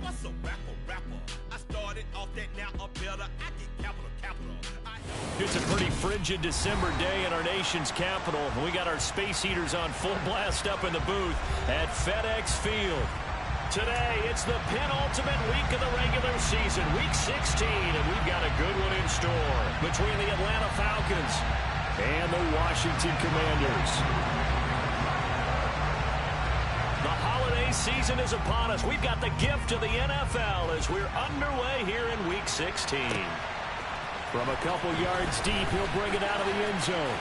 What's a rapper? I started off that, now a better. I get capital. It's a pretty frigid December day in our nation's capital. We got our space heaters on full blast up in the booth at FedEx Field. Today, it's the penultimate week of the regular season, week 16, and we've got a good one in store between the Atlanta Falcons and the Washington Commanders. The holiday season is upon us. We've got the gift of the NFL as we're underway here in week 16. From a couple yards deep, he'll bring it out of the end zone.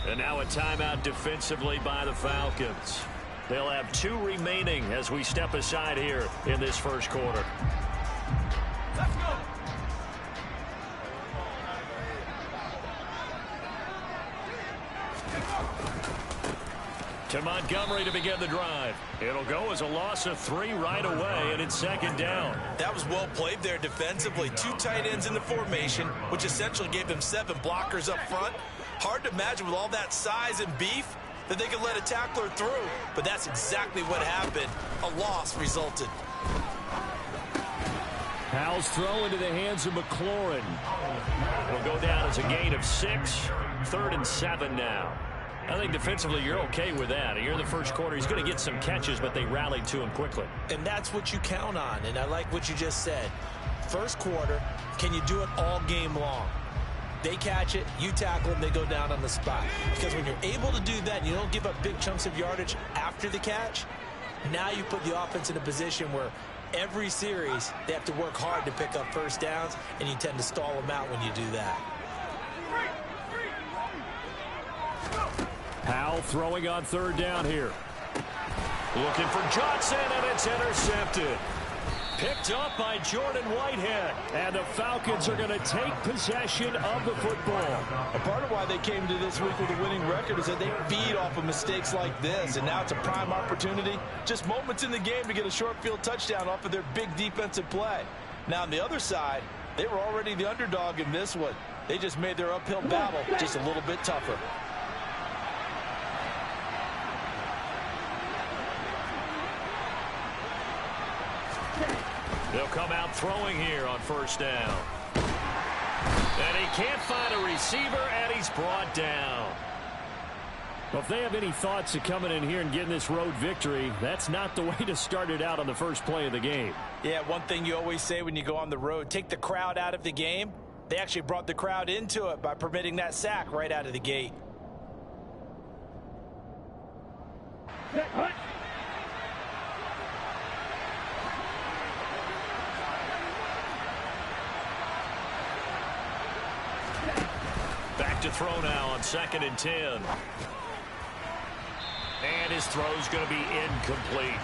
And now a timeout defensively by the Falcons. They'll have 2 remaining as we step aside here in this first quarter. Let's go. To Montgomery to begin the drive. It'll go as a loss of 3 right away, and it's second down. That was well played there defensively. 2 tight ends in the formation, which essentially gave them 7 blockers up front. Hard to imagine with all that size and beef that they could let a tackler through, but that's exactly what happened. A loss resulted. Powell's throw into the hands of McLaurin. It'll go down as a gain of 6. 3rd and 7 now. I think defensively you're okay with that. Here in the first quarter, he's going to get some catches, but they rallied to him quickly. And that's what you count on, and I like what you just said. First quarter, can you do it all game long? They catch it, you tackle them, they go down on the spot. Because when you're able to do that and you don't give up big chunks of yardage after the catch, now you put the offense in a position where every series they have to work hard to pick up first downs, and you tend to stall them out when you do that. Powell throwing on 3rd down here. Looking for Johnson, and it's intercepted. Picked up by Jordan Whitehead. And the Falcons are going to take possession of the football. A part of why they came to this week with a winning record is that they feed off of mistakes like this. And now it's a prime opportunity. Just moments in the game to get a short field touchdown off of their big defensive play. Now on the other side, they were already the underdog in this one. They just made their uphill battle just a little bit tougher. They'll come out throwing here on 1st down. And he can't find a receiver, and he's brought down. Well, if they have any thoughts of coming in here and getting this road victory, that's not the way to start it out on the first play of the game. Yeah, one thing you always say when you go on the road, take the crowd out of the game. They actually brought the crowd into it by permitting that sack right out of the gate. Back to throw now on 2nd and 10. And his throw's going to be incomplete.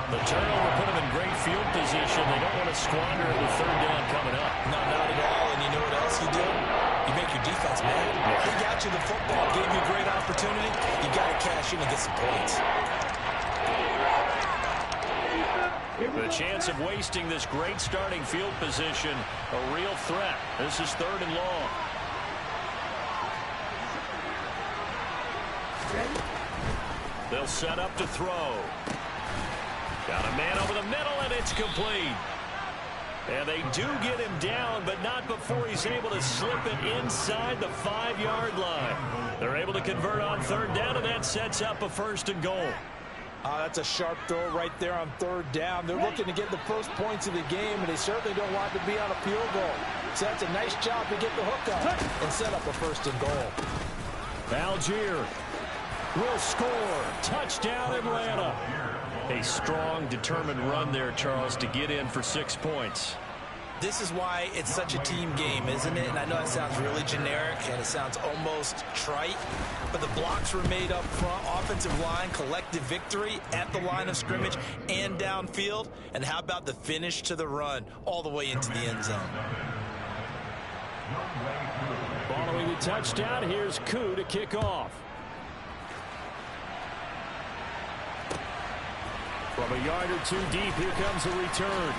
The turnover put him in great field position. They don't want to squander the 3rd down coming up. No, not at all. And you know what else you do? You make your defense mad. They got you the football, gave you a great opportunity. You got to cash in and get some points. The chance of wasting this great starting field position, a real threat. This is 3rd and long. They'll set up to throw. Got a man over the middle, and it's complete. And they do get him down, but not before he's able to slip it inside the 5-yard line. They're able to convert on 3rd down, and that sets up a 1st and goal. That's a sharp throw right there on 3rd down. They're looking to get the first points of the game, and they certainly don't want to be on a field goal. So that's a nice job to get the hook up and set up a 1st and goal. Algier will score. Touchdown, Atlanta. A strong, determined run there, Charles, to get in for 6 points. This is why it's such a team game, isn't it? And I know it sounds really generic and it sounds almost trite, but the blocks were made up front, offensive line, collective victory at the line of scrimmage and downfield. And how about the finish to the run all the way into the end zone? Following the touchdown, here's Koo to kick off. From a yard or two deep, here comes a return.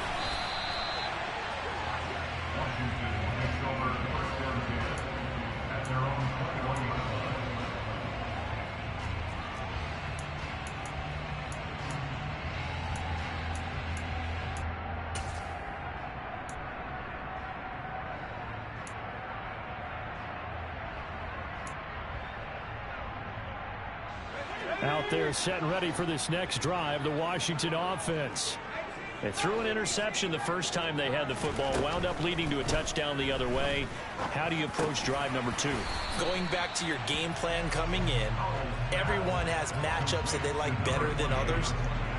Out there set and ready for this next drive, the Washington offense. They threw an interception the first time they had the football, wound up leading to a touchdown the other way. How do you approach drive number 2? Going back to your game plan coming in, everyone has matchups that they like better than others,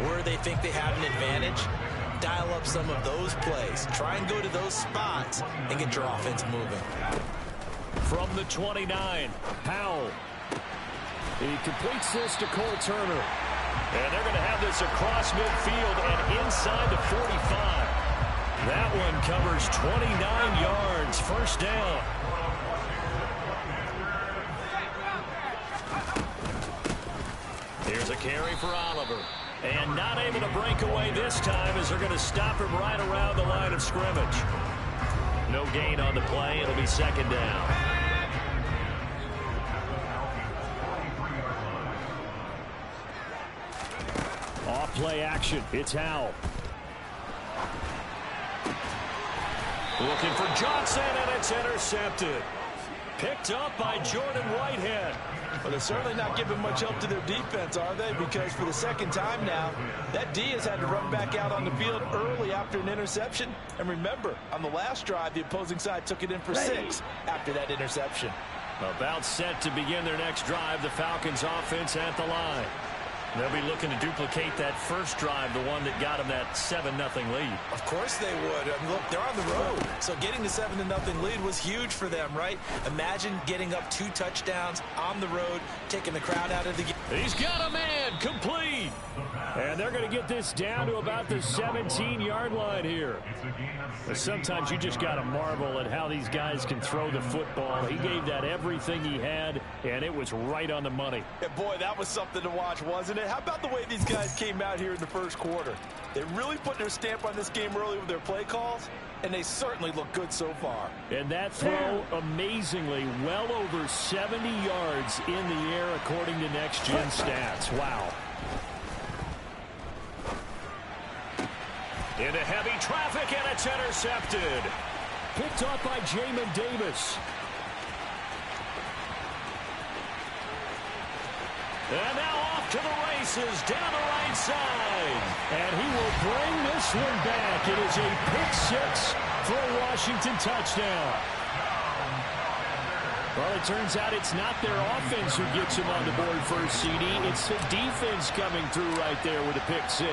where they think they have an advantage. Dial up some of those plays. Try and go to those spots and get your offense moving. From the 29, Powell. He completes this to Cole Turner. And they're going to have this across midfield and inside the 45. That one covers 29 yards. First down. Here's a carry for Oliver. And not able to break away this time as they're going to stop him right around the line of scrimmage. No gain on the play. It'll be second down. Off play action. It's Howell. Looking for Johnson, and it's intercepted. Picked up by Jordan Whitehead. Well, they're certainly not giving much help to their defense, are they? Because for the second time now, that D has had to run back out on the field early after an interception. And remember, on the last drive, the opposing side took it in for 6 after that interception. About set to begin their next drive, the Falcons offense at the line. They'll be looking to duplicate that first drive, the one that got them that 7-0 lead. Of course they would. I mean, look, they're on the road. So getting the 7-0 lead was huge for them, right? Imagine getting up 2 touchdowns on the road, taking the crowd out of the game. He's got a man, complete. And they're going to get this down to about the 17-yard line here. But sometimes you just got to marvel at how these guys can throw the football. He gave that everything he had, and it was right on the money. And boy, that was something to watch, wasn't it? How about the way these guys came out here in the first quarter? They really put their stamp on this game early with their play calls, and they certainly look good so far. And that throw, amazingly, well over 70 yards in the air according to Next Gen Stats. Wow. Into heavy traffic, and it's intercepted. Picked up by Jamin Davis. And now off to the races, down the right side. And he will bring this one back. It is a pick 6 for a Washington touchdown. Well, it turns out it's not their offense who gets him on the board first, CD. It's the defense coming through right there with a pick 6.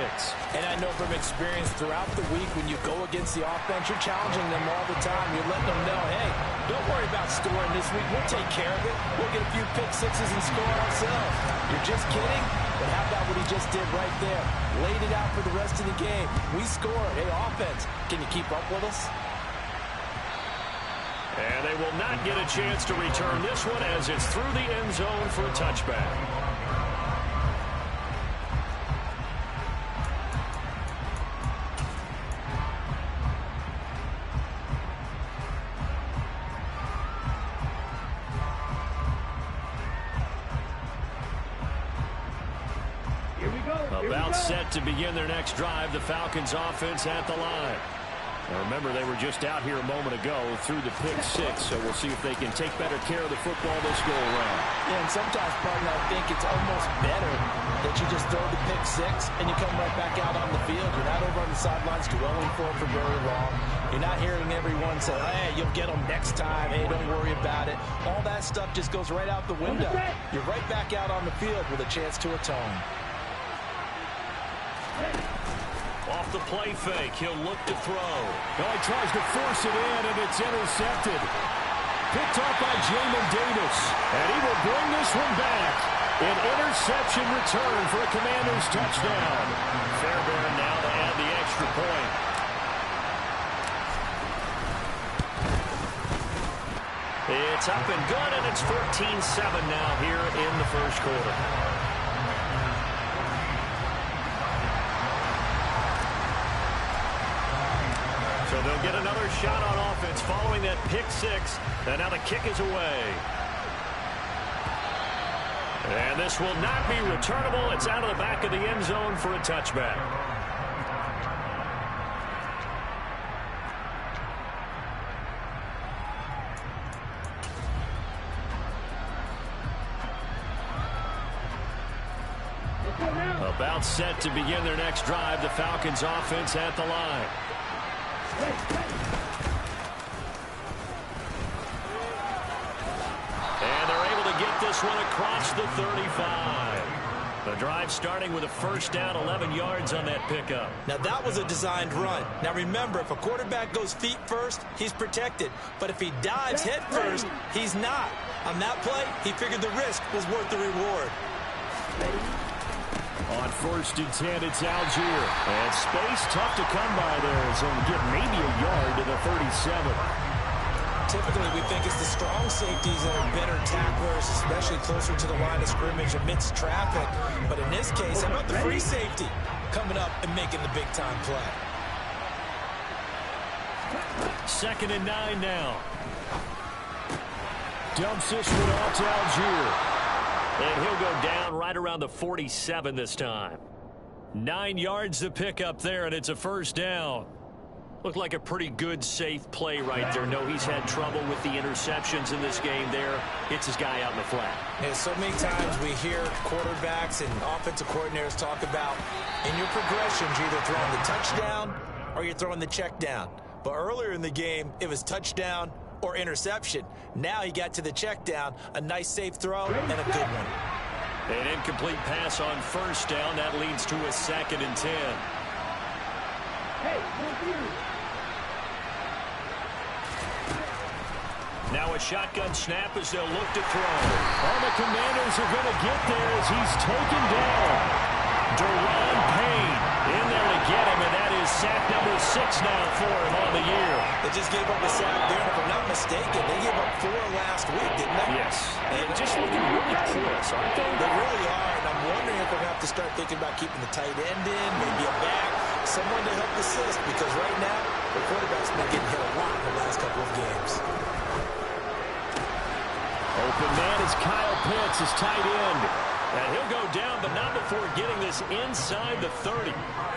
And I know from experience throughout the week, when you go against the offense, you're challenging them all the time. You're letting them know, hey, don't worry about scoring this week. We'll take care of it. We'll get a few pick 6s and score ourselves. You're just kidding? But how about what he just did right there? Laid it out for the rest of the game. We scored. Hey, offense, can you keep up with us? And they will not get a chance to return this one as it's through the end zone for a touchback. About set to begin their next drive, the Falcons offense at the line. Now remember, they were just out here a moment ago through the pick 6, so we'll see if they can take better care of the football this go around. Yeah, and sometimes, partner, I think it's almost better that you just throw the pick 6 and you come right back out on the field. You're not over on the sidelines dwelling for it for very long. You're not hearing everyone say, hey, you'll get them next time. Hey, don't worry about it. All that stuff just goes right out the window. You're right back out on the field with a chance to atone. Off the play fake, he'll look to throw. Well, he tries to force it in, and it's intercepted. Picked up by Jamin Davis, and he will bring this one back. An interception return for a Commanders touchdown. Fairbairn now to add the extra point. It's up and good, and it's 14-7 now here in the first quarter. first shot on offense following that pick six. And now the kick is away. And this will not be returnable. It's out of the back of the end zone for a touchback. About set to begin their next drive. The Falcons offense at the line. And they're able to get this one across the 35. The drive starting with a first down, 11 yards on that pickup. Now that was a designed run. Now remember, if a quarterback goes feet first, he's protected. But if he dives head first, he's not. On that play, he figured the risk was worth the reward. On first and 10, it's Algier. And space tough to come by there. So we get maybe a yard to the 37. Typically, we think it's the strong safeties that are better tacklers, especially closer to the line of scrimmage amidst traffic. But in this case, how about the free safety coming up and making the big-time play? 2nd and 9 now. Dumps this one off to Algier. And he'll go down right around the 47 this time. 9 yards to pick up there, and it's a first down. Looked like a pretty good, safe play right there. No, he's had trouble with the interceptions in this game there. Hits his guy out in the flat. Yeah, so many times we hear quarterbacks and offensive coordinators talk about in your progressions, you're either throwing the touchdown or you're throwing the check down. But earlier in the game, it was touchdown or interception. Now he got to the check down, a nice safe throw, and a good one. An incomplete pass on first down. That leads to a 2nd and 10. Now a shotgun snap as they'll look to throw. All the Commanders are going to get there as he's taken down. Deron Payne in there to get him, and that is sack number 6 now for him on the year. They just gave up a sack there, and if I'm not mistaken, they gave up 4 last week, didn't they? Yes. And just looking really close, aren't they? They really are, and I'm wondering if they're going to have to start thinking about keeping the tight end in, maybe a back, someone to help assist, because right now, the quarterback's been getting hit a lot in the last couple of games. Open man is Kyle Pitts, his tight end. And he'll go down, but not before getting this inside the 30.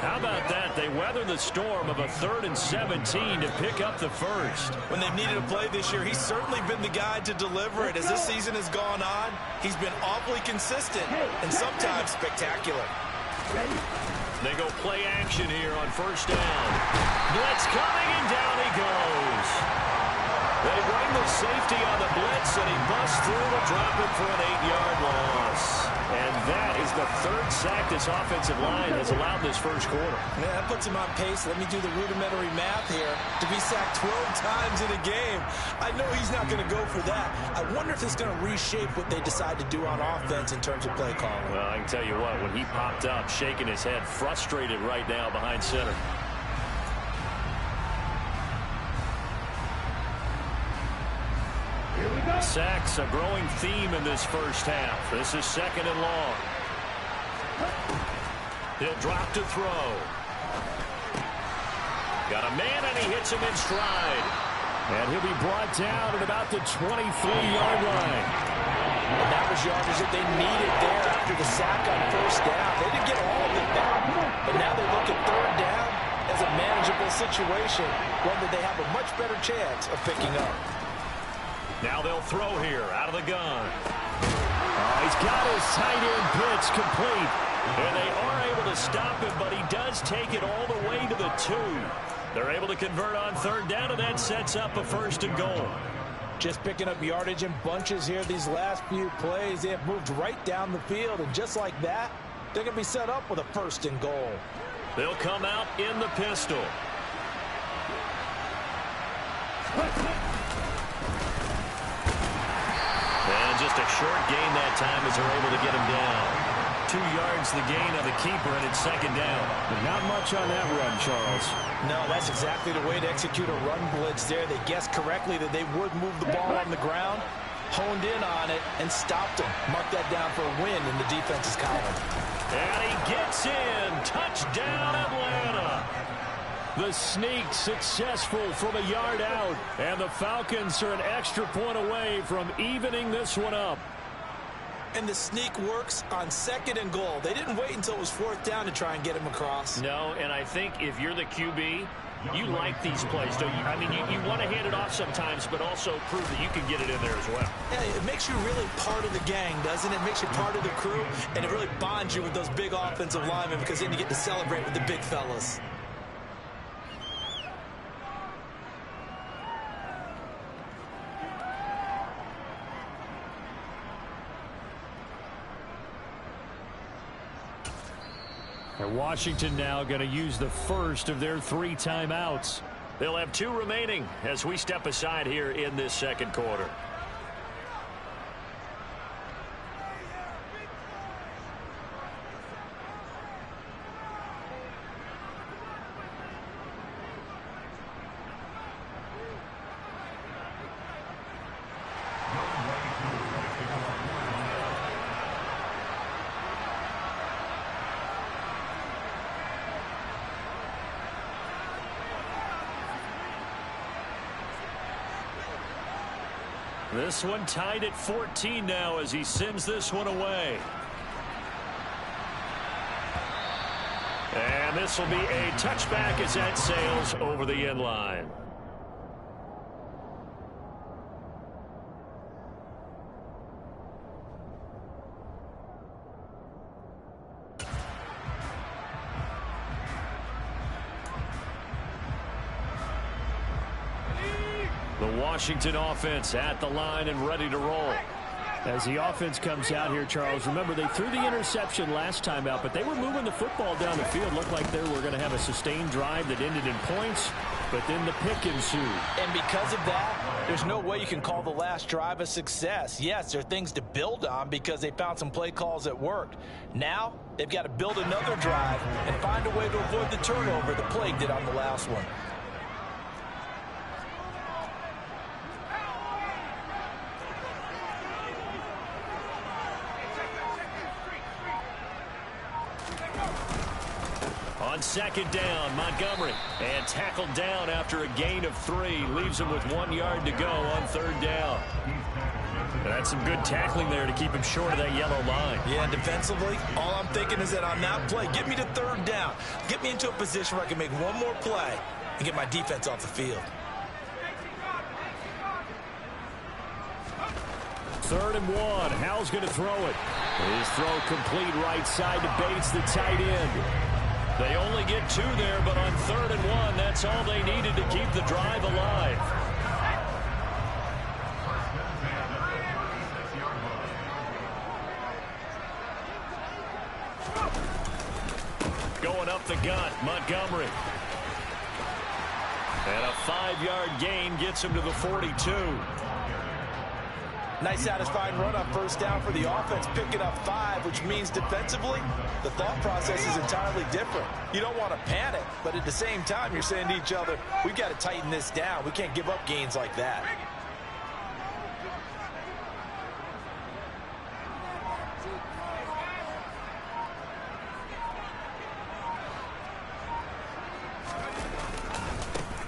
How about that? They weather the storm of a 3rd and 17 to pick up the first. When they've needed a play this year, he's certainly been the guy to deliver it. As this season has gone on, he's been awfully consistent and sometimes spectacular. They go play action here on first down. Blitz coming, and down he goes. They bring the safety on the blitz, and he busts through to drop him for an 8-yard loss. And that is the 3rd sack this offensive line has allowed this first quarter. Yeah, that puts him on pace. Let me do the rudimentary math here. To be sacked 12 times in a game, I know he's not going to go for that. I wonder if it's going to reshape what they decide to do on offense in terms of play calling. Well, I can tell you what, when he popped up, shaking his head, frustrated right now behind center. Sacks, a growing theme in this first half. This is 2nd and long. He'll drop to throw. Got a man, and he hits him in stride. And he'll be brought down at about the 23-yard line. And that was yardage that they needed there after the sack on first down. They didn't get all of it back, but now they look at 3rd down as a manageable situation, one that they have a much better chance of picking up. Now they'll throw here out of the gun. Oh, he's got his tight end pitch complete. And they are able to stop him, but he does take it all the way to the 2. They're able to convert on 3rd down, and that sets up a 1st and goal. Just picking up yardage in bunches here these last few plays. They have moved right down the field, and just like that, they're going to be set up with a 1st and goal. They'll come out in the pistol. And just a short gain that time as they're able to get him down. 2 yards the gain of the keeper, and it's 2nd down. But not much on that run, Charles. No, that's exactly the way to execute a run blitz there. They guessed correctly that they would move the ball on the ground, honed in on it, and stopped him. Mark that down for a win in the defense's column. And he gets in. Touchdown, Atlanta. The sneak successful from a yard out. And the Falcons are an extra point away from evening this one up. And the sneak works on 2nd and goal. They didn't wait until it was 4th down to try and get him across. No, and I think if you're the QB, you like these plays, don't you? I mean, you want to hand it off sometimes, but also prove that you can get it in there as well. Yeah, it makes you really part of the gang, doesn't it? It makes you part of the crew, and it really bonds you with those big offensive linemen because then you get to celebrate with the big fellas. And Washington now going to use the first of their 3 timeouts. They'll have 2 remaining as we step aside here in this second quarter. This one tied at 14 now as he sends this one away. And this will be a touchback as that sails over the end line. The Washington offense at the line and ready to roll. As the offense comes out here, Charles, remember they threw the interception last time out, but they were moving the football down the field. Looked like they were going to have a sustained drive that ended in points, but then the pick ensued. And because of that, there's no way you can call the last drive a success. Yes, there are things to build on because they found some play calls that worked. Now, they've got to build another drive and find a way to avoid the turnover the plague did on the last one. On second down, Montgomery. And tackled down after a gain of 3. Leaves him with 1 yard to go on third down. That's some good tackling there to keep him short of that yellow line. Yeah, defensively, all I'm thinking is that on that play, get me to third down. Get me into a position where I can make one more play and get my defense off the field. 3rd and 1. Howell's going to throw it. His throw complete right side to Bates, the tight end. They only get 2 there, but on 3rd and 1, that's all they needed to keep the drive alive. Going up the gut, Montgomery. And a 5-yard gain gets him to the 42. Nice satisfying run on first down for the offense, picking up 5, which means defensively, the thought process is entirely different. You don't want to panic, but at the same time, you're saying to each other, we've got to tighten this down. We can't give up gains like that.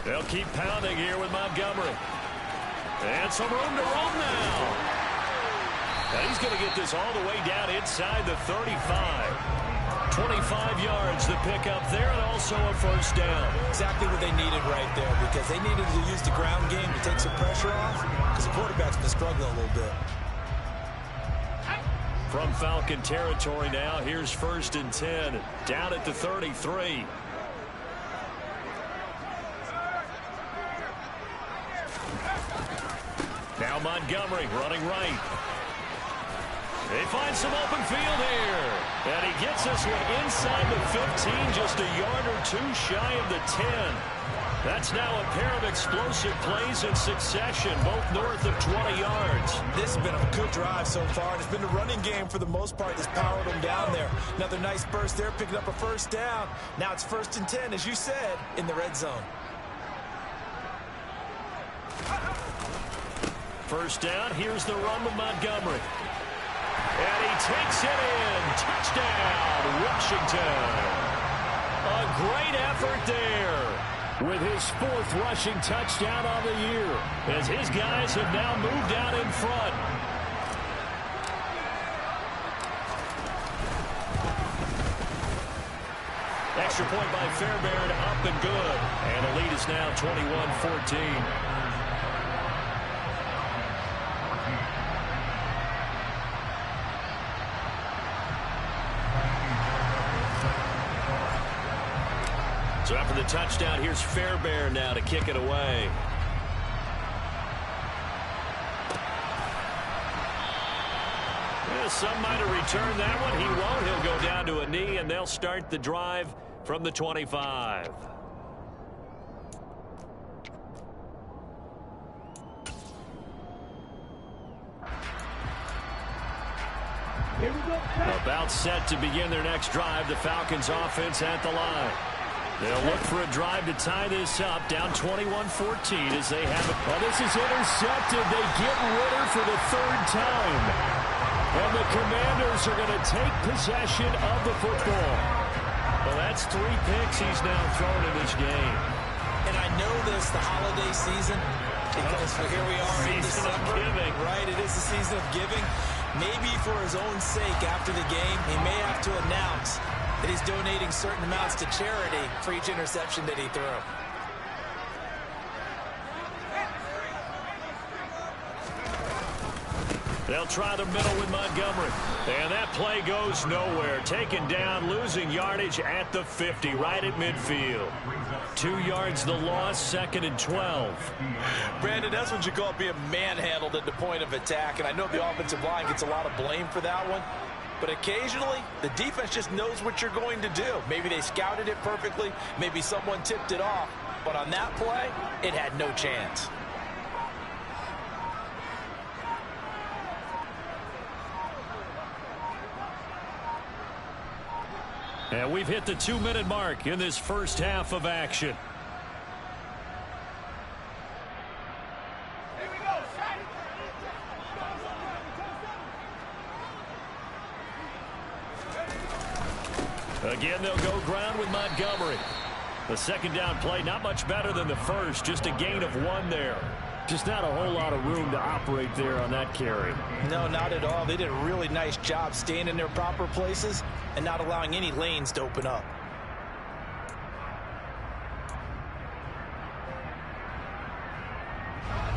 They'll keep pounding here with Montgomery. And some room to roam now. And he's going to get this all the way down inside the 35. 25 yards to pick up there and also a first down. Exactly what they needed right there because they needed to use the ground game to take some pressure off because the quarterback's been struggling a little bit. From Falcon territory now, here's 1st and 10. Down at the 33. Now Montgomery running right. They find some open field here. And he gets this one inside the 15, just a yard or 2 shy of the 10. That's now a pair of explosive plays in succession, both north of 20 yards. This has been a good drive so far, and it's been the running game for the most part that's powered them down there. Another nice burst there, picking up a first down. Now it's 1st and 10, as you said, in the red zone. First down, here's the run with Montgomery. And he takes it in. Touchdown, Washington. A great effort there. with his 4th rushing touchdown on the year, as his guys have now moved out in front. Extra point by Fairbairn, up and good. And the lead is now 21-14. So after the touchdown, here's Fairbairn now to kick it away. Yeah, some might have returned that one. He won't. He'll go down to a knee, and they'll start the drive from the 25. About set to begin their next drive. The Falcons offense at the line. They'll look for a drive to tie this up, down 21-14 as they have it. Well, this is intercepted. They get Ritter for the 3rd time. And the Commanders are going to take possession of the football. Well, that's 3 picks he's now thrown in this game. And I know this, the holiday season, because here we are in December. Giving. Right, it is the season of giving. Maybe for his own sake after the game, he may have to announce that he's donating certain amounts to charity for each interception that he threw. They'll try the middle with Montgomery. And that play goes nowhere. Taken down, losing yardage at the 50, right at midfield. 2 yards the loss, 2nd and 12. Brandon, that's what you call being manhandled at the point of attack. And I know the offensive line gets a lot of blame for that one. But occasionally, the defense just knows what you're going to do. Maybe they scouted it perfectly. Maybe someone tipped it off. But on that play, it had no chance. And we've hit the 2-minute mark in this first half of action. Again, they'll go ground with Montgomery. The 2nd down play, not much better than the first, just a gain of 1 there. Just not a whole lot of room to operate there on that carry. No, not at all. They did a really nice job staying in their proper places and not allowing any lanes to open up.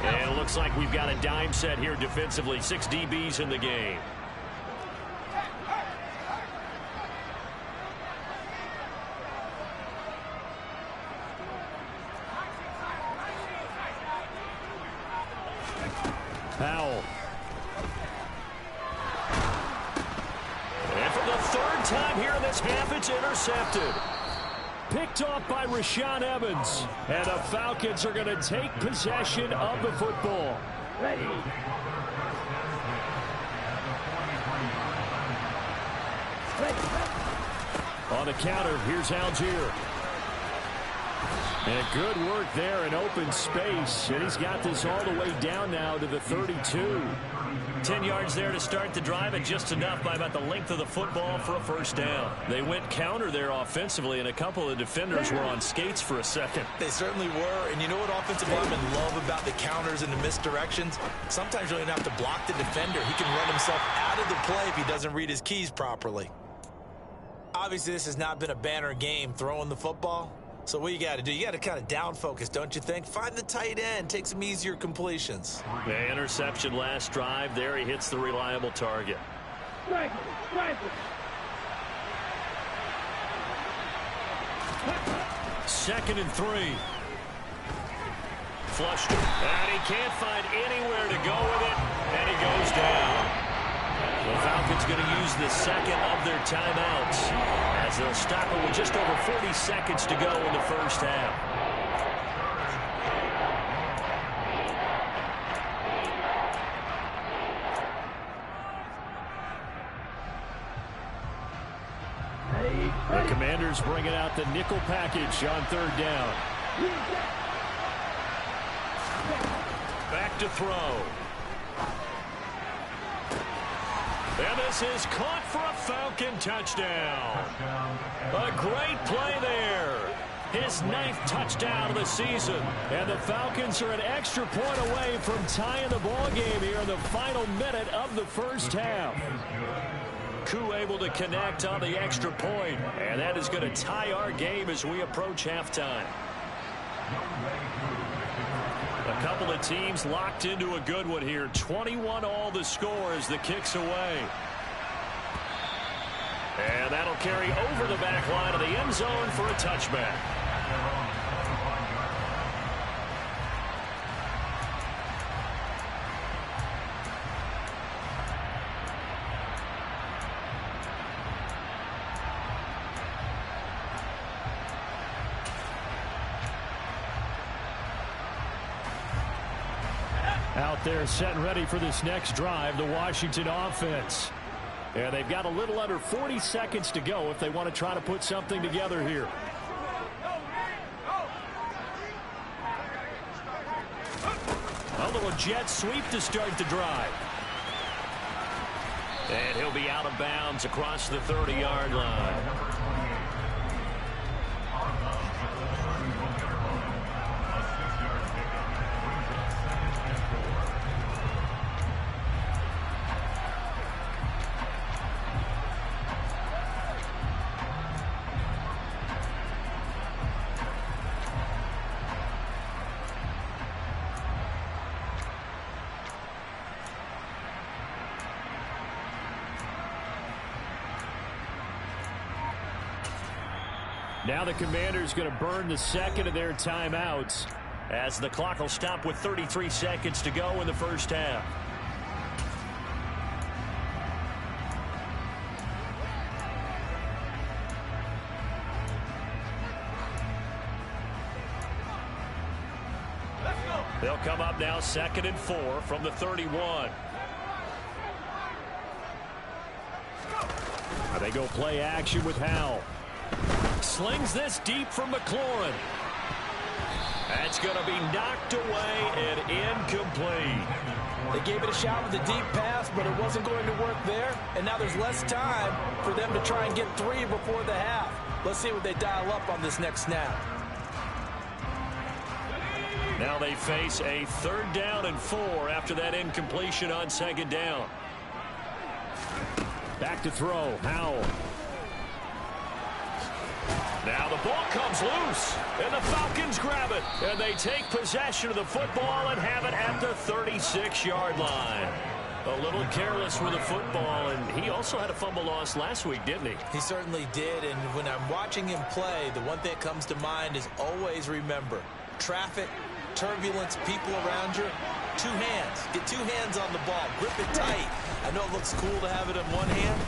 And it looks like we've got a dime set here defensively. 6 DBs in the game. Powell. And for the 3rd time here in this half, it's intercepted. Picked off by Rashaan Evans. And the Falcons are going to take possession of the football. Ready. On the counter, here's Algier. And good work there in open space. And he's got this all the way down now to the 32. 10 yards there to start the drive, and just enough by about the length of the football for a 1st down. They went counter there offensively, and a couple of defenders were on skates for a second. They certainly were. And you know what offensive linemen love about the counters and the misdirections? Sometimes you don't even have to block the defender. He can run himself out of the play if he doesn't read his keys properly. Obviously, this has not been a banner game throwing the football. So what you got to do, you got to kind of down focus, don't you think? Find the tight end, take some easier completions. The interception last drive. There he hits the reliable target. Strike. 2nd and 3. Flushed it. And he can't find anywhere to go with it. And he goes down. The Falcons going to use the 2nd of their timeouts as they'll stop it with just over 40 seconds to go in the first half. The Commanders bringing out the nickel package on 3rd down. Back to throw. And this is caught for a Falcon touchdown. A great play there. his 9th touchdown of the season. And the Falcons are an extra point away from tying the ball game here in the final minute of the first half. Koo able to connect on the extra point, and that is going to tie our game as we approach halftime. A couple of teams locked into a good one here. 21 all the score as the kick's away. And that'll carry over the back line of the end zone for a touchback. Out there set and ready for this next drive, the Washington offense. And they've got a little under 40 seconds to go if they want to try to put something together here. A little jet sweep to start the drive. And he'll be out of bounds across the 30-yard line. Now the Commanders going to burn the second of their timeouts as the clock will stop with 33 seconds to go in the first half. They'll come up now 2nd and 4 from the 31. They go play action with Howell. Slings this deep from McLaurin. That's going to be knocked away and incomplete. They gave it a shot with a deep pass, but it wasn't going to work there. And now there's less time for them to try and get 3 before the half. Let's see what they dial up on this next snap. Now they face a 3rd down and 4 after that incompletion on 2nd down. Back to throw, Howell. Now the ball comes loose, and the Falcons grab it. And they take possession of the football and have it at the 36-yard line. A little careless with the football, and he also had a fumble loss last week, didn't he? He certainly did, and when I'm watching him play, the one thing that comes to mind is always remember, traffic, turbulence, people around you, 2 hands. Get 2 hands on the ball. Grip it tight. I know it looks cool to have it in one hand.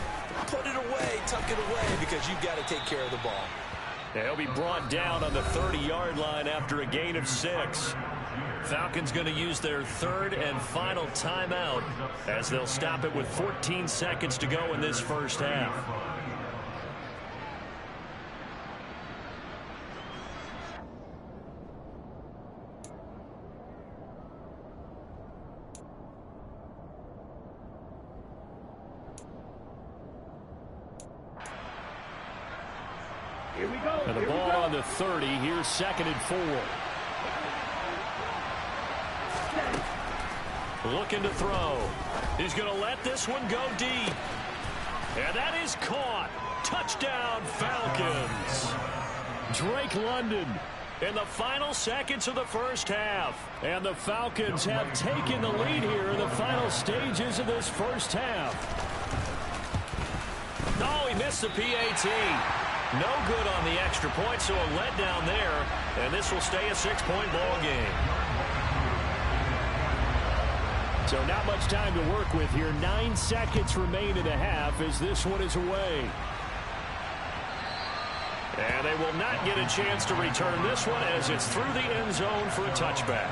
Put it away, tuck it away, because you've got to take care of the ball. They'll be brought down on the 30-yard line after a gain of 6. Falcons going to use their 3rd and final timeout as they'll stop it with 14 seconds to go in this first half. Here we go. And the ball on the 30. Here's 2nd and 4. Looking to throw. He's going to let this one go deep. And that is caught. Touchdown, Falcons. Drake London in the final seconds of the first half. And the Falcons have taken the lead here in the final stages of this first half. Oh, he missed the PAT. No good on the extra point, so a letdown there, and this will stay a 6-point ball game. So not much time to work with here. 9 seconds remain in the half as this one is away. And they will not get a chance to return this one as it's through the end zone for a touchback.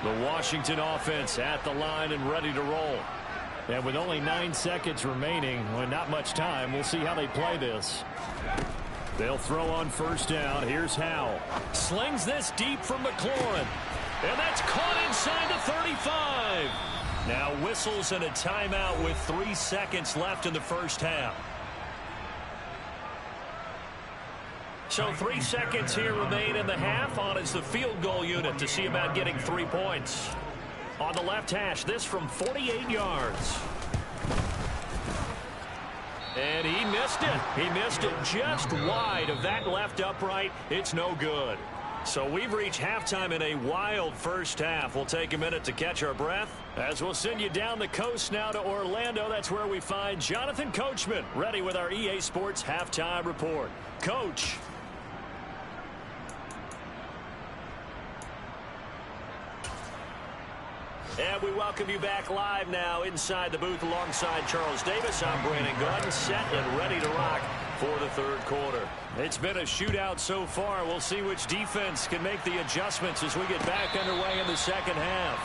The Washington offense at the line and ready to roll. And with only 9 seconds remaining, well, not much time, we'll see how they play this. They'll throw on first down. Here's Howell. Slings this deep from McLaurin. And that's caught inside the 35. Now whistles and a timeout with 3 seconds left in the first half. So 3 seconds here remain in the half. On is the field goal unit to see about getting 3 points. On the left hash, this from 48 yards. And he missed it. He missed it just wide of that left upright. It's no good. So we've reached halftime in a wild first half. We'll take a minute to catch our breath as we'll send you down the coast now to Orlando. That's where we find Jonathan Coachman ready with our EA Sports halftime report. Coach. And we welcome you back live now inside the booth alongside Charles Davis. I'm Brandon Gunn, set and ready to rock for the third quarter. It's been a shootout so far. We'll see which defense can make the adjustments as we get back underway in the second half.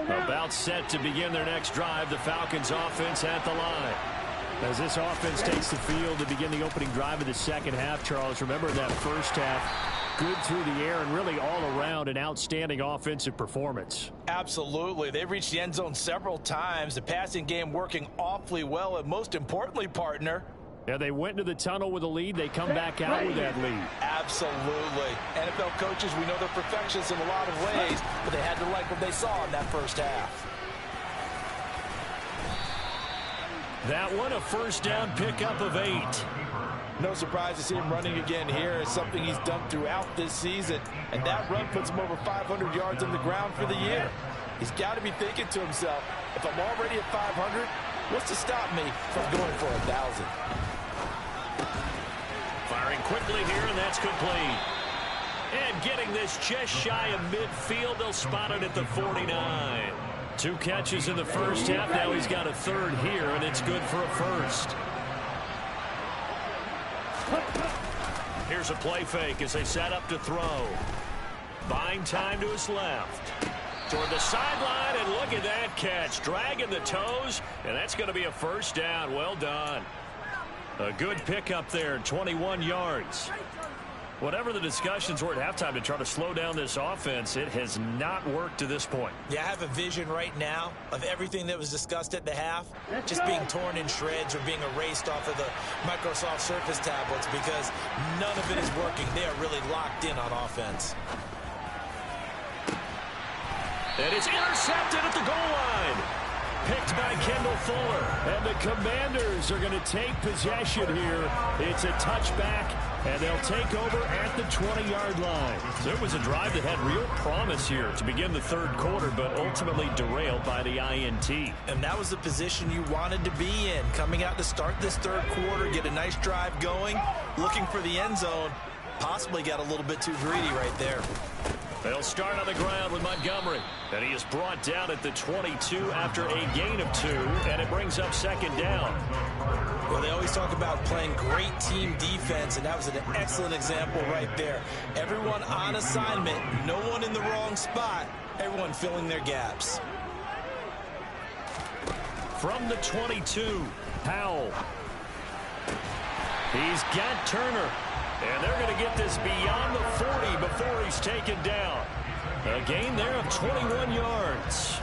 About set to begin their next drive, the Falcons offense at the line. As this offense takes the field to begin the opening drive of the second half, Charles, remember that first half, good through the air and really all around an outstanding offensive performance. Absolutely. They've reached the end zone several times. The passing game working awfully well, and most importantly, partner, yeah, they went into the tunnel with a lead. They come back out with that lead. Absolutely. NFL coaches, we know they're perfectionists in a lot of ways, but they had to like what they saw in that first half. That one, a first down pickup of 8. No surprise to see him running again here. It's something he's done throughout this season, and that run puts him over 500 yards on the ground for the year. He's got to be thinking to himself, if I'm already at 500, what's to stop me from going for 1,000? Firing quickly here, and that's complete. And getting this just shy of midfield. They'll spot it at the 49. 2 catches in the first half. Now he's got a third here, and it's good for a first. Here's a play fake as they set up to throw. Buying time to his left. Toward the sideline, and look at that catch. Dragging the toes, and that's going to be a first down. Well done. A good pickup there, 21 yards. Whatever the discussions were at halftime to try to slow down this offense, it has not worked to this point. Yeah, I have a vision right now of everything that was discussed at the half just being torn in shreds or being erased off of the Microsoft Surface tablets because none of it is working. They are really locked in on offense. And it's intercepted at the goal line. Picked by Kendall Fuller. And the Commanders are going to take possession here. It's a touchback, and they'll take over at the 20-yard line. So it was a drive that had real promise here to begin the third quarter, but ultimately derailed by the INT. And that was the position you wanted to be in. Coming out to start this third quarter, get a nice drive going, looking for the end zone. Possibly got a little bit too greedy right there. They'll start on the ground with Montgomery. And he is brought down at the 22 after a gain of 2, and it brings up second down. Well, they always talk about playing great team defense, and that was an excellent example right there. Everyone on assignment, no one in the wrong spot, everyone filling their gaps. From the 22, Powell. He's got Turner. And they're going to get this beyond the 40 before he's taken down. A gain there of 21 yards.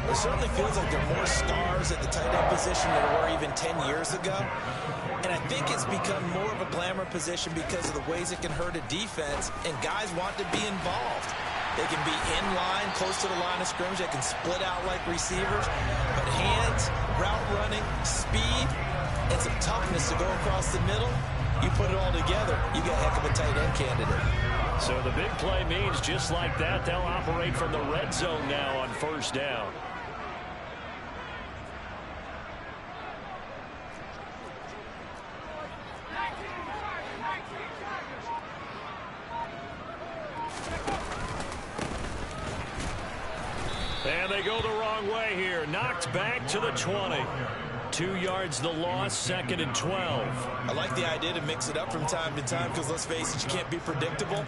It certainly feels like there are more stars at the tight end position than there were even 10 years ago. And I think it's become more of a glamour position because of the ways it can hurt a defense, and guys want to be involved. They can be in line, close to the line of scrimmage. They can split out like receivers. But hands, route running, speed, and some toughness to go across the middle, you put it all together, you got a heck of a tight end candidate. So the big play means just like that, they'll operate from the red zone now on first down. And And they go the wrong way here. Knocked back to the 20. 2 yards the loss, 2nd and 12. I like the idea to mix it up from time to time because, let's face it, you can't be predictable.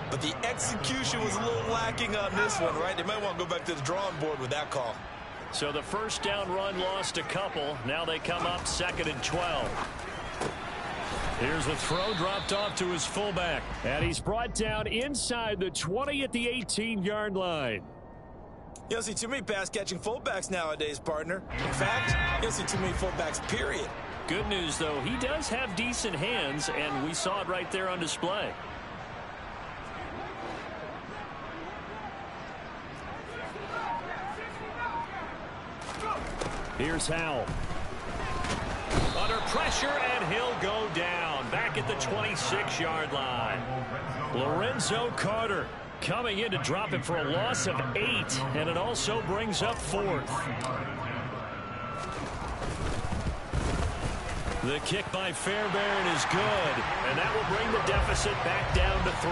But the execution was a little lacking on this one, right? They might want to go back to the drawing board with that call. So the first down run lost a couple. Now they come up 2nd and 12. Here's the throw dropped off to his fullback. And he's brought down inside the 20 at the 18-yard line. You don't see too many pass-catching fullbacks nowadays, partner. In fact, you don't see too many fullbacks, period. Good news, though, he does have decent hands, and we saw it right there on display. Here's Howell. Under pressure, and he'll go down. Back at the 26-yard line. Lorenzo Carter coming in to drop him for a loss of 8, and it also brings up 4th. The kick by Fairbairn is good, and that will bring the deficit back down to 3.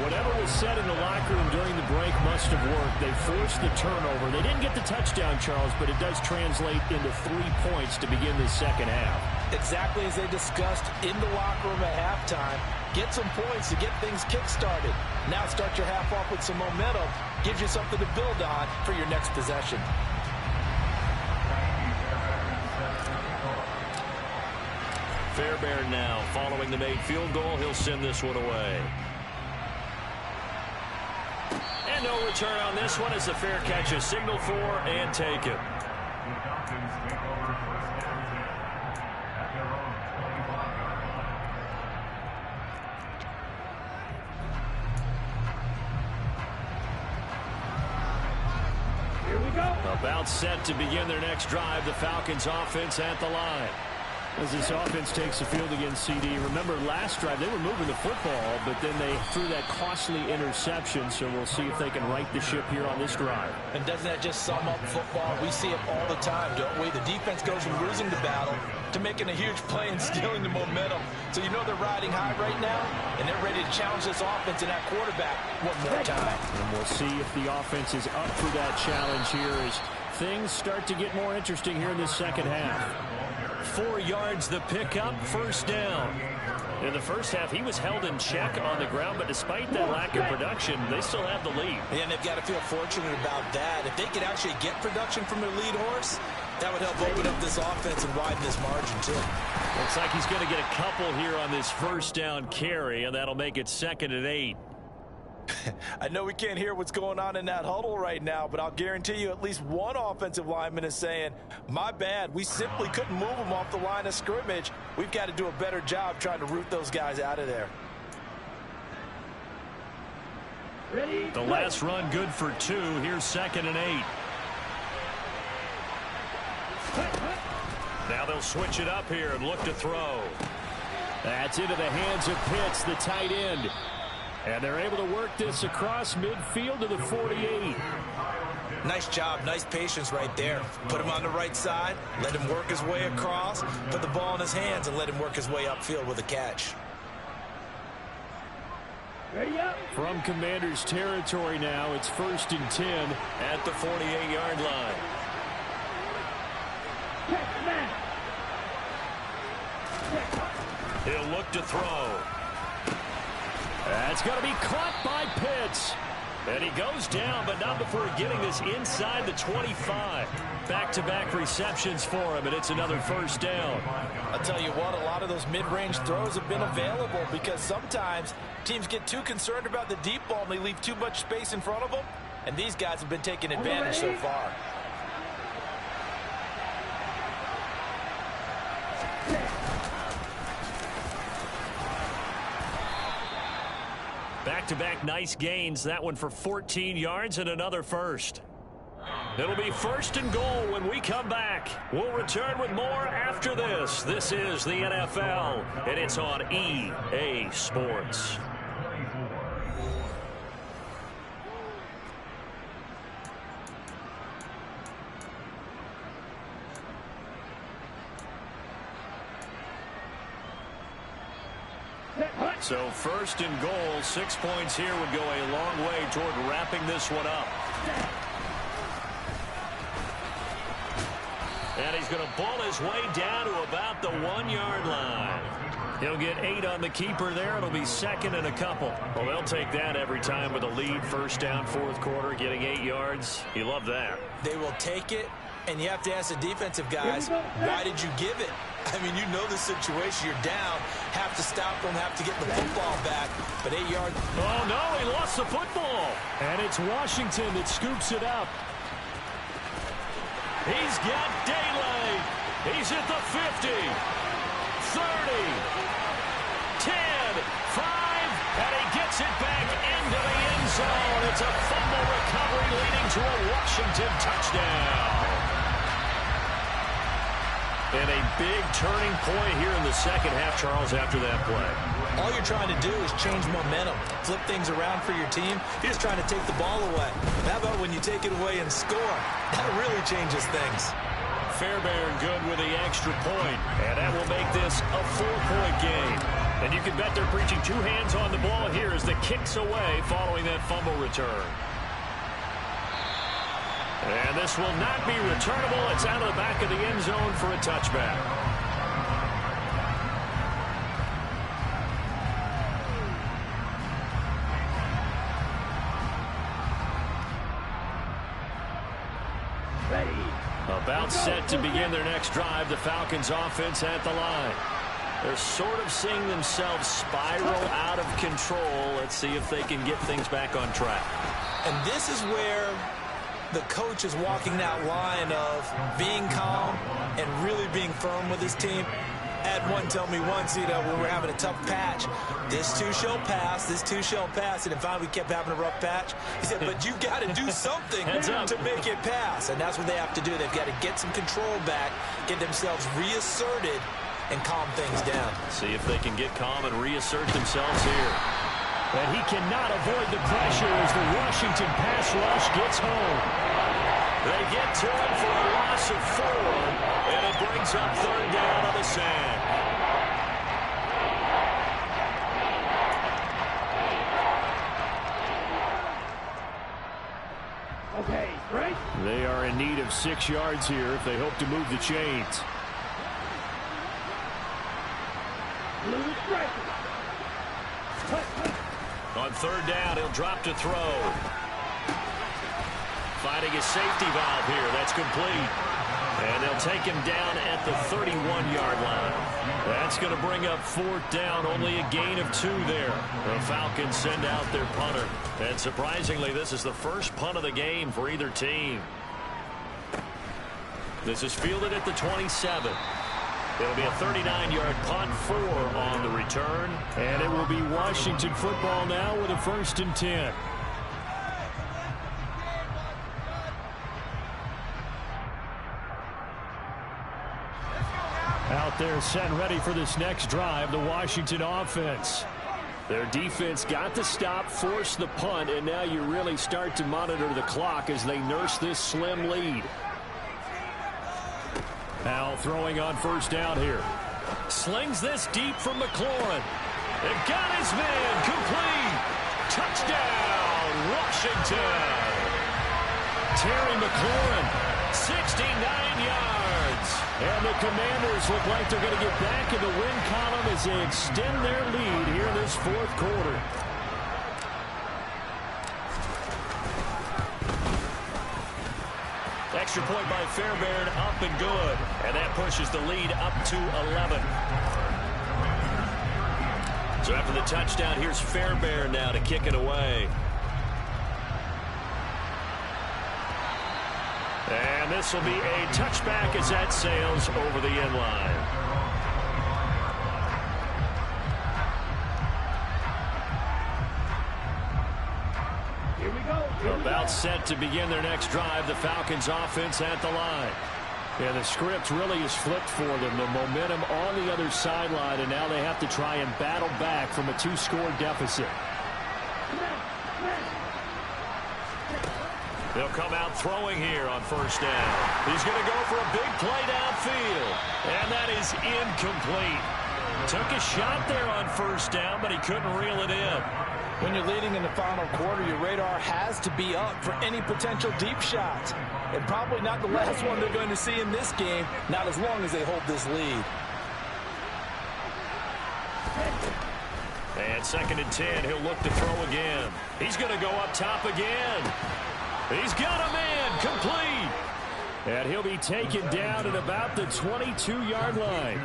Whatever was said in the locker room during the break must have worked. They forced the turnover. They didn't get the touchdown, Charles, but it does translate into 3 points to begin the second half. Exactly as they discussed in the locker room at halftime. Get some points to get things kick-started. Now start your half off with some momentum. Gives you something to build on for your next possession. Fairbairn now following the made field goal. He'll send this one away. And no return on this one as the fair catch is signaled for and taken. About set to begin their next drive. The Falcons offense at the line. As this offense takes the field against CD. Remember last drive they were moving the football, but then they threw that costly interception. So we'll see if they can right the ship here on this drive. And doesn't that just sum up football? We see it all the time, don't we? The defense goes from losing the battle to making a huge play and stealing the momentum. So you know they're riding high right now, and they're ready to challenge this offense and that quarterback one more time. And we'll see if the offense is up for that challenge here as things start to get more interesting here in the second half. 4 yards the pickup, first down. In the first half, he was held in check on the ground, but despite that lack of production, they still have the lead. Yeah, and they've got to feel fortunate about that. If they could actually get production from their lead horse, that would help open up this offense and widen this margin, too. Looks like he's going to get a couple here on this first down carry, and that'll make it 2nd and 8. I know we can't hear what's going on in that huddle right now, but I'll guarantee you at least one offensive lineman is saying, my bad, we simply couldn't move them off the line of scrimmage. We've got to do a better job trying to root those guys out of there. The last run good for 2. Here's 2nd and 8. Now they'll switch it up here and look to throw. That's into the hands of Pitts, the tight end. And they're able to work this across midfield to the 48. Nice job, nice patience right there. Put him on the right side, let him work his way across, put the ball in his hands, and let him work his way upfield with a catch. From Commander's territory now, it's 1st and 10 at the 48-yard line. He'll look to throw. That's going to be caught by Pitts. And he goes down, but not before getting this inside the 25. Back-to-back receptions for him, and it's another first down. I'll tell you what, a lot of those mid-range throws have been available because sometimes teams get too concerned about the deep ball and they leave too much space in front of them, and these guys have been taking advantage so far. Back-to-back nice gains. That one for 14 yards and another first. It'll be 1st and goal when we come back. We'll return with more after this. This is the NFL, and it's on EA Sports. So 1st and goal, 6 points here would go a long way toward wrapping this one up. And he's going to ball his way down to about the 1-yard line. He'll get 8 on the keeper there. It'll be second and a couple. Well, they'll take that every time with a lead. First down, fourth quarter, getting 8 yards. You love that. They will take it, and you have to ask the defensive guys, why did you give it? I mean, you know the situation. You're down, have to stop them, have to get the football back. But 8 yards. Oh, no, he lost the football. And it's Washington that scoops it up. He's got daylight. He's at the 50, 30, 10, 5, and he gets it back into the end zone. It's a fumble recovery leading to a Washington touchdown. And a big turning point here in the second half, Charles, after that play. All you're trying to do is change momentum, flip things around for your team. You're just trying to take the ball away. How about when you take it away and score? That really changes things. Fairbairn good with the extra point, and that will make this a 4-point game. And you can bet they're preaching 2 hands on the ball here as the kick's away following that fumble return. And this will not be returnable. It's out of the back of the end zone for a touchback. About set to begin their next drive. The Falcons offense at the line. They're sort of seeing themselves spiral out of control. Let's see if they can get things back on track. And this is where the coach is walking that line of being calm and really being firm with his team. I had one tell me once, when we were having a tough patch, this too shall pass, this too shall pass, and then finally we kept having a rough patch. He said, but you've got to do something to make it pass, and that's what they have to do. They've got to get some control back, get themselves reasserted, and calm things down. See if they can get calm and reassert themselves here. And he cannot avoid the pressure as the Washington pass rush gets home. They get to him for a loss of 4, and it brings up third down on the sand. Okay, right. They are in need of 6 yards here if they hope to move the chains. On third down, he'll drop to throw. Finding a safety valve here. That's complete. And they'll take him down at the 31-yard line. That's going to bring up fourth down. Only a gain of 2 there. The Falcons send out their punter. And surprisingly, this is the first punt of the game for either team. This is fielded at the 27. It'll be a 39-yard punt, 4 on the return. And it will be Washington football now with a 1st and 10. Out there set ready for this next drive, the Washington offense. Their defense got the stop, forced the punt, and now you really start to monitor the clock as they nurse this slim lead. Now throwing on first down here. Slings this deep from McLaurin. It got his man complete. Touchdown, Washington. Terry McLaurin, 69 yards. And the Commanders look like they're going to get back in the win column as they extend their lead here in this fourth quarter. Extra point by Fairbairn, up and good. And that pushes the lead up to 11. So after the touchdown, here's Fairbairn now to kick it away. And this will be a touchback as that sails over the end line. Here we go. About set to begin their next drive, the Falcons offense at the line. Yeah, the script really is flipped for them. The momentum on the other sideline, and now they have to try and battle back from a 2-score deficit. They'll come out throwing here on first down. He's going to go for a big play downfield. And that is incomplete. Took a shot there on first down, but he couldn't reel it in. When you're leading in the final quarter, your radar has to be up for any potential deep shots. and probably not the last one they're going to see in this game, not as long as they hold this lead. And 2nd and 10, he'll look to throw again. He's going to go up top again. He's got a man, complete. And he'll be taken down at about the 22-yard line.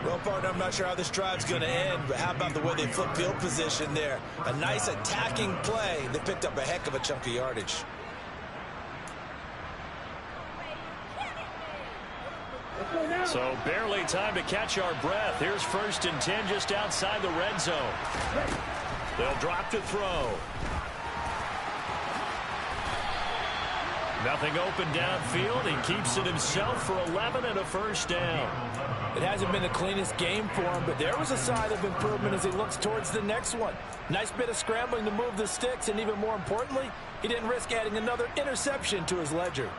Well, partner, I'm not sure how this drive's going to end, but how about the way they flip field position there? A nice attacking play. They picked up a heck of a chunk of yardage. So barely time to catch our breath. Here's 1st and 10 just outside the red zone. They'll drop to throw. Nothing open downfield. He keeps it himself for 11 and a 1st down. It hasn't been the cleanest game for him, but there was a sign of improvement as he looks towards the next one. Nice bit of scrambling to move the sticks, and even more importantly, he didn't risk adding another interception to his ledger.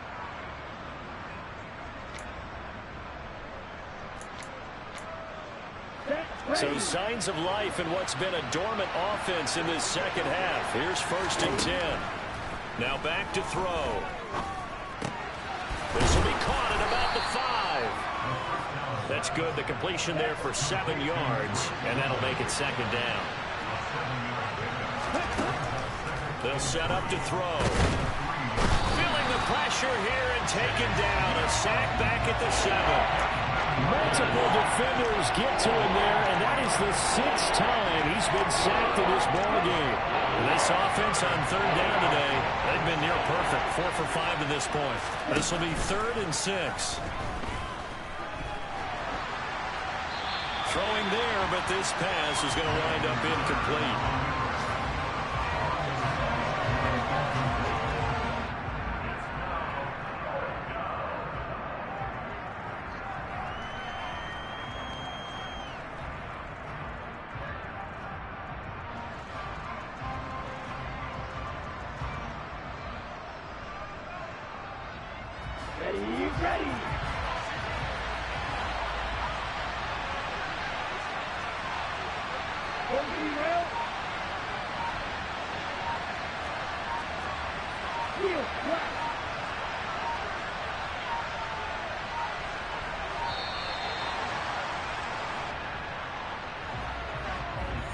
So signs of life in what's been a dormant offense in this 2nd half. Here's 1st and 10. Now back to throw. This will be caught at about the 5. That's good. The completion there for 7 yards, and that'll make it 2nd down. They'll set up to throw. Feeling the pressure here and taken down. A sack back at the 7. Multiple defenders get to him there, and that is the 6th time he's been sacked in this ball game. This offense on 3rd down today, they've been near perfect. 4 for 5 to this point. This will be 3rd and 6. Throwing there, but this pass is going to wind up incomplete.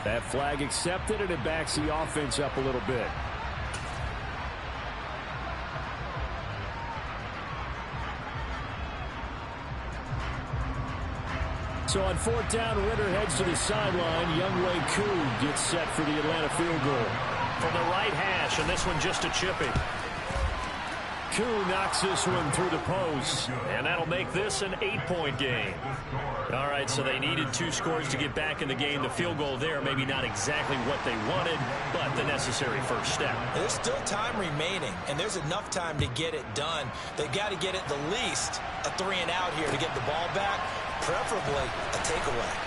That flag accepted, and it backs the offense up a little bit. So on 4th down, Ritter heads to the sideline. Youngway Koo gets set for the Atlanta field goal. From the right hash, and this one just a chippy. Koo knocks this one through the post. And that'll make this an 8-point game. All right, so they needed 2 scores to get back in the game. The field goal there, maybe not exactly what they wanted, but the necessary first step. There's still time remaining, and there's enough time to get it done. They've got to get it the least a 3-and-out here to get the ball back, preferably a takeaway.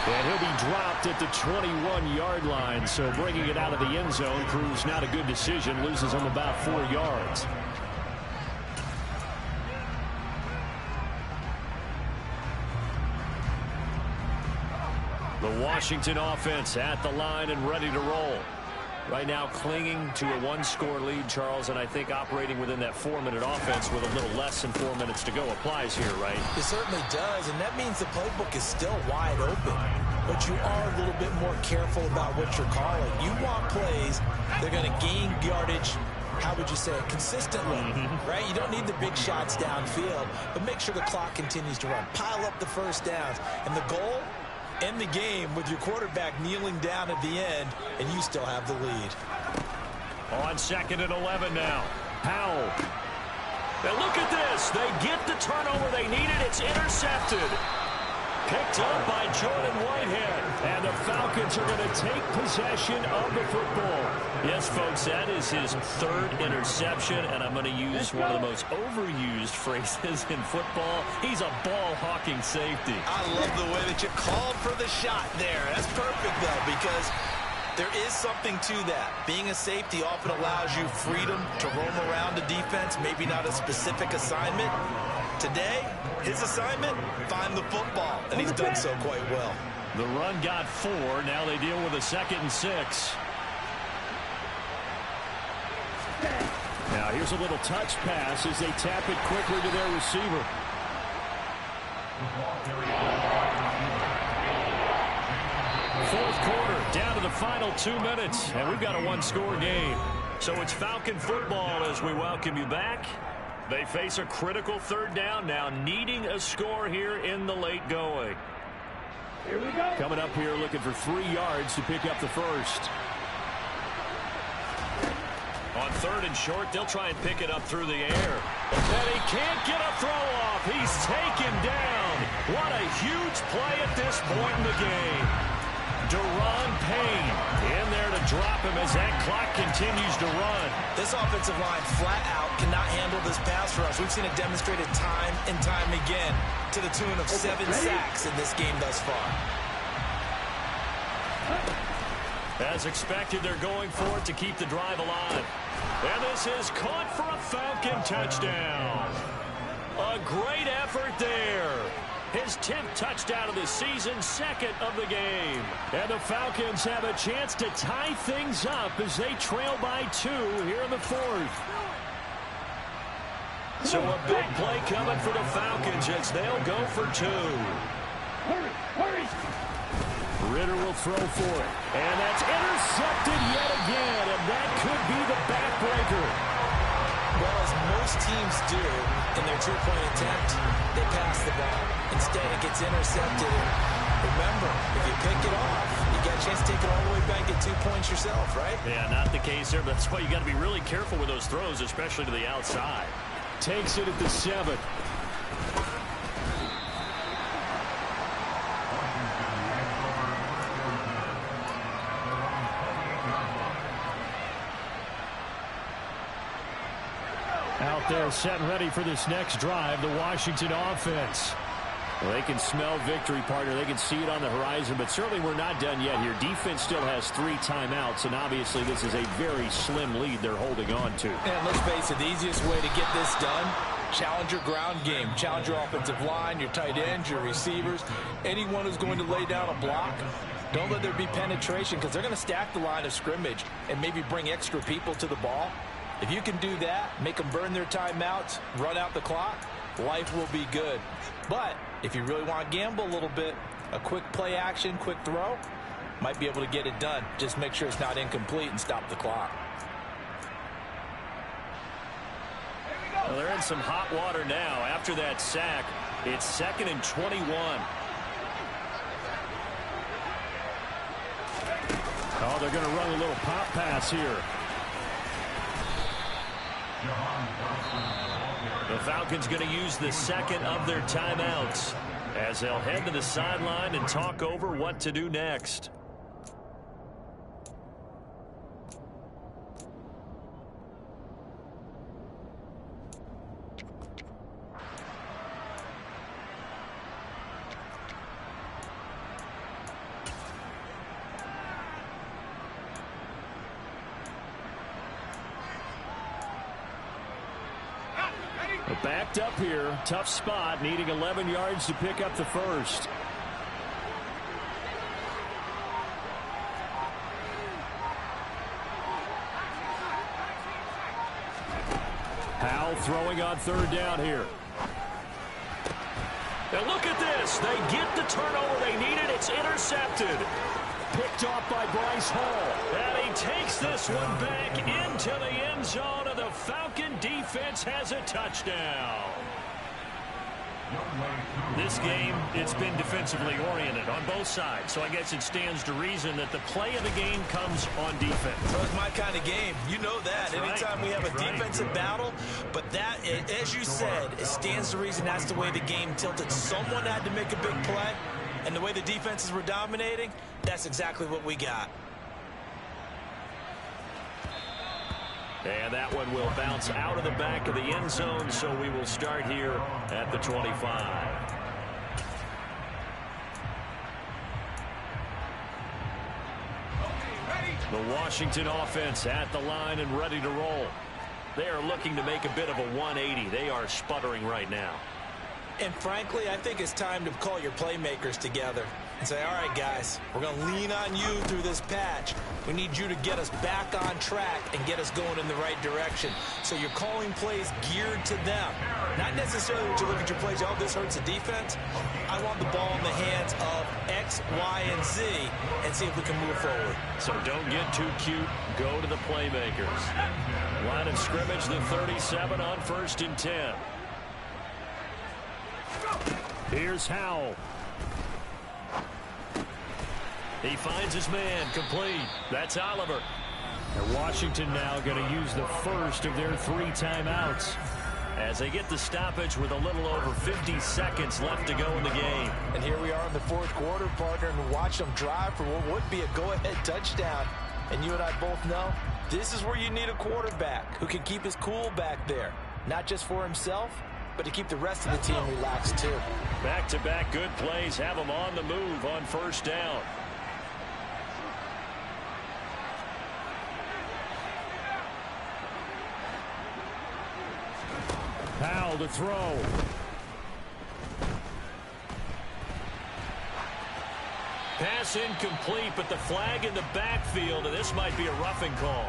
And he'll be dropped at the 21-yard line, so bringing it out of the end zone proves not a good decision. Loses him about 4 yards. The Washington offense at the line and ready to roll. Right now clinging to a 1-score lead, Charles, and I think operating within that 4-minute offense with a little less than 4 minutes to go applies here, right? It certainly does, and that means the playbook is still wide open. But you are a little bit more careful about what you're calling. You want plays that are going to gain yardage, how would you say it, consistently, right? You don't need the big shots downfield, but make sure the clock continues to run. Pile up the first downs, and the goal, end the game with your quarterback kneeling down at the end, and you still have the lead. On 2nd and 11 now. Powell. Now look at this. They get the turnover they needed. It's intercepted. Picked up by Jordan Whitehead. And the Falcons are going to take possession of the football. Yes, folks, that is his 3rd interception, and I'm going to use one of the most overused phrases in football. He's a ball-hawking safety. I love the way that you called for the shot there. That's perfect, though, because there is something to that. Being a safety often allows you freedom to roam around the defense, maybe not a specific assignment. Today, his assignment, find the football, and he's done so quite well. The run got 4. Now they deal with a 2nd and 6. Now here's a little touch pass as they tap it quickly to their receiver. Fourth quarter, down to the final 2 minutes, and we've got a one-score game. So it's Falcon football as we welcome you back. They face a critical third down now, needing a score here in the late going. Here we go. Coming up here looking for 3 yards to pick up the first. On third and short, they'll try and pick it up through the air. And he can't get a throw off. He's taken down. What a huge play at this point in the game. Deron Payne in there to drop him as that clock continues to run. This offensive line flat out cannot handle this pass rush. We've seen it demonstrated time and time again to the tune of 7 sacks in this game thus far. As expected, they're going for it to keep the drive alive. And this is caught for a Falcon touchdown. A great effort there. His 10th touchdown of the season, 2nd of the game. And the Falcons have a chance to tie things up as they trail by 2 here in the 4th. So a big play coming for the Falcons as they'll go for 2. Hurry. Ritter will throw for it. And that's intercepted yet again. And that could be the backbreaker. Well, as most teams do in their 2-point attempt, they pass the ball. Instead, it gets intercepted. And remember, if you pick it off, you get a chance to take it all the way back, get 2 points yourself, right? Yeah, not the case there, but that's why you got to be really careful with those throws, especially to the outside. Takes it at the 7. Out there set and ready for this next drive, the Washington offense. Well, they can smell victory, partner. They can see it on the horizon, but certainly we're not done yet here. Defense still has 3 timeouts, and obviously this is a very slim lead they're holding on to. And let's face it, the easiest way to get this done, challenge your ground game. Challenge your offensive line, your tight ends, your receivers, anyone who's going to lay down a block. Don't let there be penetration because they're going to stack the line of scrimmage and maybe bring extra people to the ball. If you can do that, make them burn their timeouts, run out the clock, life will be good. But if you really want to gamble a little bit, a quick play action, quick throw, might be able to get it done. Just make sure it's not incomplete and stop the clock. Well, they're in some hot water now. After that sack, it's 2nd and 21. Oh, they're going to run a little pop pass here. The Falcons going to use the 2nd of their timeouts as they'll head to the sideline and talk over what to do next. Backed up here, tough spot, needing 11 yards to pick up the first. Howell throwing on 3rd down here. And look at this. They get the turnover they needed. It's intercepted. Picked off by Bryce Hall. And he takes this one back into the end zone, and the Falcon defense has a touchdown. This game, it's been defensively oriented on both sides, so I guess it stands to reason that the play of the game comes on defense. So it's my kind of game. You know that. That's Anytime right. we have a defensive battle, but that, as you said, it stands to reason that's the way the game tilted. Someone had to make a big play, and the way the defenses were dominating, that's exactly what we got. And that one will bounce out of the back of the end zone, so we will start here at the 25. The Washington offense at the line and ready to roll. They are looking to make a bit of a 180. They are sputtering right now. And frankly, I think it's time to call your playmakers together and say, all right, guys, we're going to lean on you through this patch. We need you to get us back on track and get us going in the right direction. So you're calling plays geared to them. Not necessarily that you look at your plays, oh, this hurts the defense. I want the ball in the hands of X, Y, and Z and see if we can move forward. So don't get too cute. Go to the playmakers. Line of scrimmage, the 37 on 1st and 10. Here's Howell. He finds his man, complete. That's Oliver. And Washington now going to use the first of their 3 timeouts. As they get the stoppage with a little over 50 seconds left to go in the game. And here we are in the 4th quarter, partner, and watch them drive for what would be a go-ahead touchdown. And you and I both know this is where you need a quarterback who can keep his cool back there. Not just for himself, but to keep the rest of the team relaxed too. Back-to-back good plays have them on the move on 1st down. Howell to throw. Pass incomplete, but the flag in the backfield, and this might be a roughing call.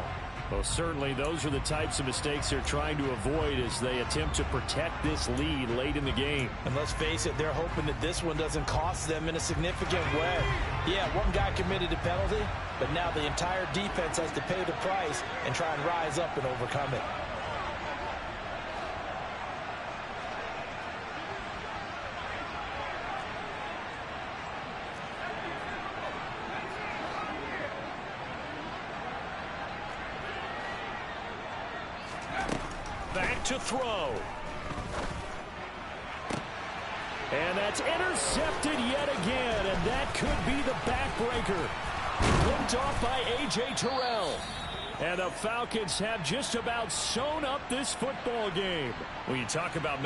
Well, certainly those are the types of mistakes they're trying to avoid as they attempt to protect this lead late in the game. And let's face it, they're hoping that this one doesn't cost them in a significant way. Yeah, one guy committed a penalty, but now the entire defense has to pay the price and try and rise up and overcome it. Back to throw. And that's intercepted yet again, and that could be the backbreaker. Picked off by A.J. Terrell. And the Falcons have just about sewn up this football game. When you talk about